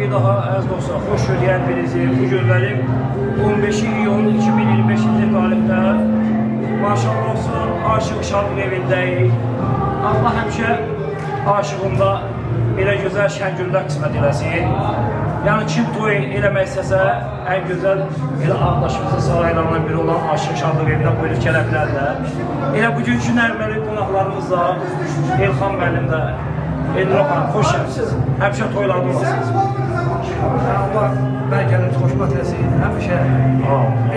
bir daha əziz dostlar, xoş gördük birinizi. Bu günlərim 15 iyun 2025-ci tarixdə maşallah olsun Aşıq Şadlıq evindəyik. Allah həmişə aşığında elə gözəl şəngüllər qismət eləsin. Yəni kim toy eləmək istəsə, ən gözəl elə ağdaşımızın saraylarından biri olan Aşıq Şadlıq evində buyurub gələ bilərlər. Elə bugünkü nərməli qonaqlarımız da Elxan müəllim də Elnur xanım, xoş gəlmisiniz. Həmişə toylarda olasınız. Allah bərkələriniz xoşbəxt eləsin. Həmişə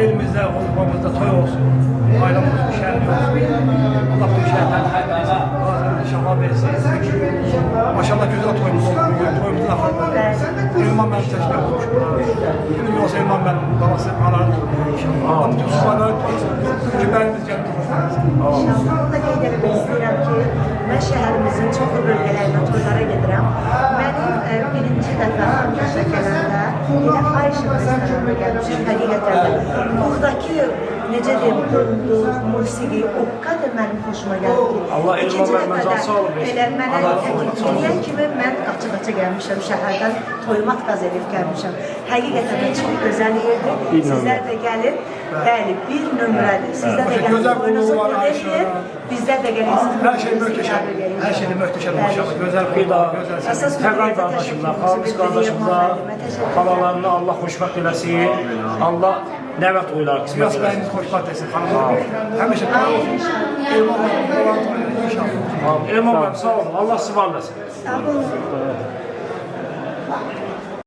elimizdə, qolumuzda toy olsun. Bayram olsun, şəhərli olsun. Allah bütün şəhərlərin xeyirlərini inşallah versin. Maşallah gözəl toyumuz olsun. Toyumuzun axırında Elman mənim təşkil olmuş. Günün yolsa Elman mənim babası anaları toyuyor inşallah. Allah bütün suvarları toyusun. Günlərimiz gəlib toyusun. İnşallah onu da qeyd etmək istəyirəm ki, mən şəhərimizin çoxlu bölgələrinə toylara gedirəm. Mənim birinci dəfə Ankara gələndə elə Ayşə restorana gəlmişəm həqiqətən də. Buradakı necə deyim, qulluq, musiqi o qədər mənim xoşuma gəldi ki. Allah Elman müəllimə can sağ olun. Elə mənə təklif edən kimi mən qaça-qaça gəlmişəm şəhərdən, toyumat qaz edib gəlmişəm. Həqiqətən də çox gözəl yerdir. Sizlər də gəlin. Bəli, bir nömrədir. Sizlər də gəlin. Toyunuzu edin. Bizlər də gəlin. Hər şey möhtəşəm. Hər şey möhtəşəm maşallah. Gözəl Bir daha gözəl. Təqran qardaşımla, Xalis qardaşımla, xalalarını Allah xoşbəxt eləsin. Allah nəvət toylar qismət Biraz eləsin. bəyimiz xoşbəxt etsin. Həmişə toy olsun. Elman mənim inşallah. Elman müəllim, sağ olun. Allah sizi var eləsin. Sağ olun.